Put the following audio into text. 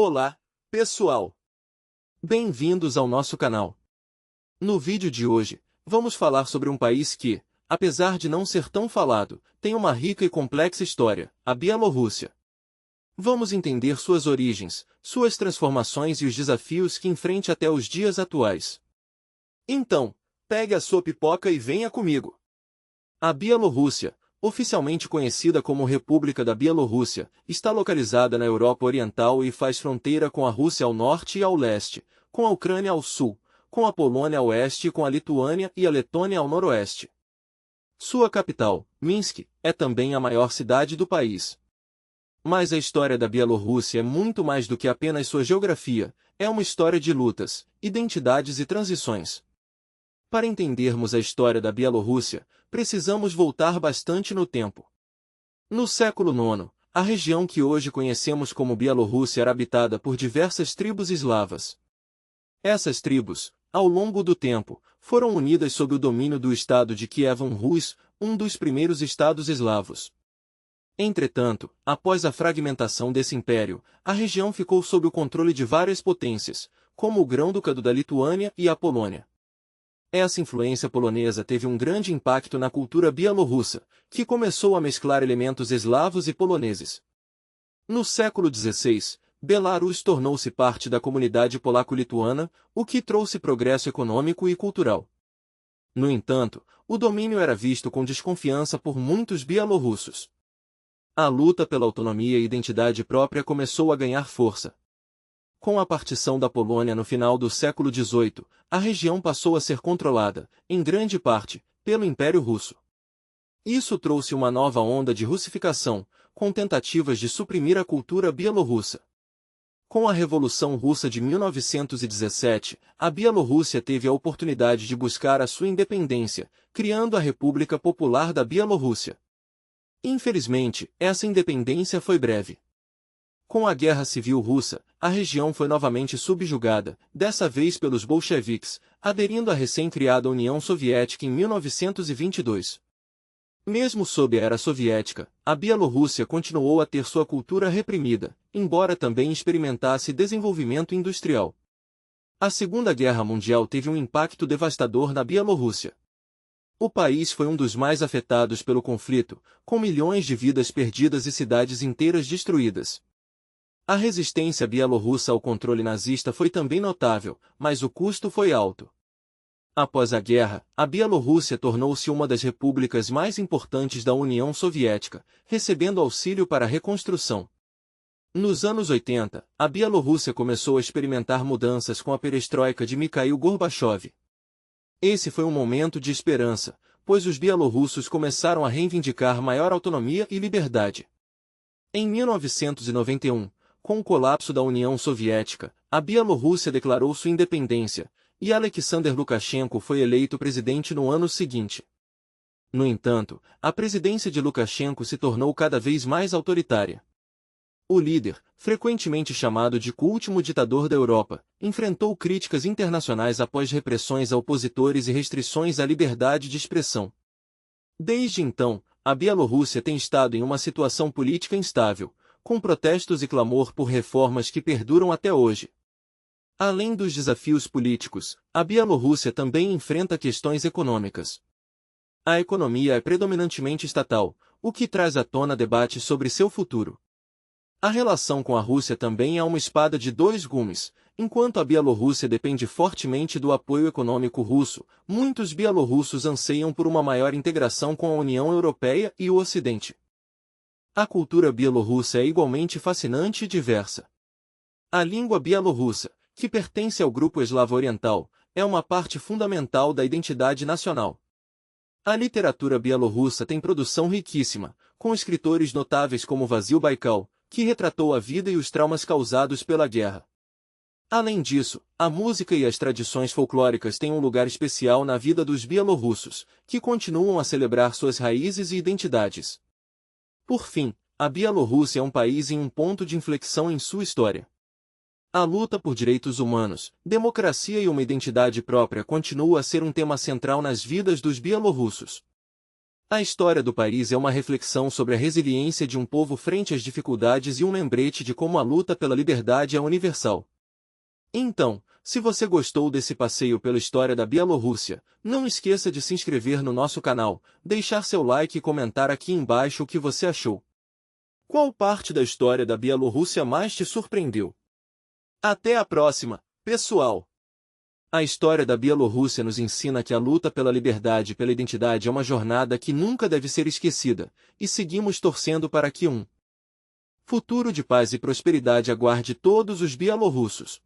Olá, pessoal! Bem-vindos ao nosso canal. No vídeo de hoje, vamos falar sobre um país que, apesar de não ser tão falado, tem uma rica e complexa história, a Bielorrússia. Vamos entender suas origens, suas transformações e os desafios que enfrenta até os dias atuais. Então, pegue a sua pipoca e venha comigo! A Bielorrússia, oficialmente conhecida como República da Bielorrússia, está localizada na Europa Oriental e faz fronteira com a Rússia ao norte e ao leste, com a Ucrânia ao sul, com a Polônia ao oeste e com a Lituânia e a Letônia ao noroeste. Sua capital, Minsk, é também a maior cidade do país. Mas a história da Bielorrússia é muito mais do que apenas sua geografia, é uma história de lutas, identidades e transições. Para entendermos a história da Bielorrússia, precisamos voltar bastante no tempo. No século IX, a região que hoje conhecemos como Bielorrússia era habitada por diversas tribos eslavas. Essas tribos, ao longo do tempo, foram unidas sob o domínio do estado de Kievan-Rus, um dos primeiros estados eslavos. Entretanto, após a fragmentação desse império, a região ficou sob o controle de várias potências, como o Grão-Ducado da Lituânia e a Polônia. Essa influência polonesa teve um grande impacto na cultura bielorrussa, que começou a mesclar elementos eslavos e poloneses. No século XVI, Belarus tornou-se parte da comunidade polaco-lituana, o que trouxe progresso econômico e cultural. No entanto, o domínio era visto com desconfiança por muitos bielorrussos. A luta pela autonomia e identidade própria começou a ganhar força. Com a partição da Polônia no final do século XVIII, a região passou a ser controlada, em grande parte, pelo Império Russo. Isso trouxe uma nova onda de russificação, com tentativas de suprimir a cultura bielorrussa. Com a Revolução Russa de 1917, a Bielorrússia teve a oportunidade de buscar a sua independência, criando a República Popular da Bielorrússia. Infelizmente, essa independência foi breve. Com a Guerra Civil Russa, a região foi novamente subjugada, dessa vez pelos bolcheviques, aderindo à recém-criada União Soviética em 1922. Mesmo sob a era soviética, a Bielorrússia continuou a ter sua cultura reprimida, embora também experimentasse desenvolvimento industrial. A Segunda Guerra Mundial teve um impacto devastador na Bielorrússia. O país foi um dos mais afetados pelo conflito, com milhões de vidas perdidas e cidades inteiras destruídas. A resistência bielorrussa ao controle nazista foi também notável, mas o custo foi alto. Após a guerra, a Bielorrússia tornou-se uma das repúblicas mais importantes da União Soviética, recebendo auxílio para a reconstrução. Nos anos 80, a Bielorrússia começou a experimentar mudanças com a perestroika de Mikhail Gorbachev. Esse foi um momento de esperança, pois os bielorrussos começaram a reivindicar maior autonomia e liberdade. Em 1991, com o colapso da União Soviética, a Bielorrússia declarou sua independência, e Alexander Lukashenko foi eleito presidente no ano seguinte. No entanto, a presidência de Lukashenko se tornou cada vez mais autoritária. O líder, frequentemente chamado de último ditador da Europa, enfrentou críticas internacionais após repressões a opositores e restrições à liberdade de expressão. Desde então, a Bielorrússia tem estado em uma situação política instável, com protestos e clamor por reformas que perduram até hoje. Além dos desafios políticos, a Bielorrússia também enfrenta questões econômicas. A economia é predominantemente estatal, o que traz à tona debates sobre seu futuro. A relação com a Rússia também é uma espada de dois gumes. Enquanto a Bielorrússia depende fortemente do apoio econômico russo, muitos bielorrussos anseiam por uma maior integração com a União Europeia e o Ocidente. A cultura bielorrussa é igualmente fascinante e diversa. A língua bielorrussa, que pertence ao grupo eslavo oriental, é uma parte fundamental da identidade nacional. A literatura bielorrussa tem produção riquíssima, com escritores notáveis como Vasil Baikal, que retratou a vida e os traumas causados pela guerra. Além disso, a música e as tradições folclóricas têm um lugar especial na vida dos bielorrussos, que continuam a celebrar suas raízes e identidades. Por fim, a Bielorrússia é um país em um ponto de inflexão em sua história. A luta por direitos humanos, democracia e uma identidade própria continua a ser um tema central nas vidas dos bielorrussos. A história do país é uma reflexão sobre a resiliência de um povo frente às dificuldades e um lembrete de como a luta pela liberdade é universal. Então, se você gostou desse passeio pela história da Bielorrússia, não esqueça de se inscrever no nosso canal, deixar seu like e comentar aqui embaixo o que você achou. Qual parte da história da Bielorrússia mais te surpreendeu? Até a próxima, pessoal! A história da Bielorrússia nos ensina que a luta pela liberdade e pela identidade é uma jornada que nunca deve ser esquecida, e seguimos torcendo para que um futuro de paz e prosperidade aguarde todos os bielorrussos.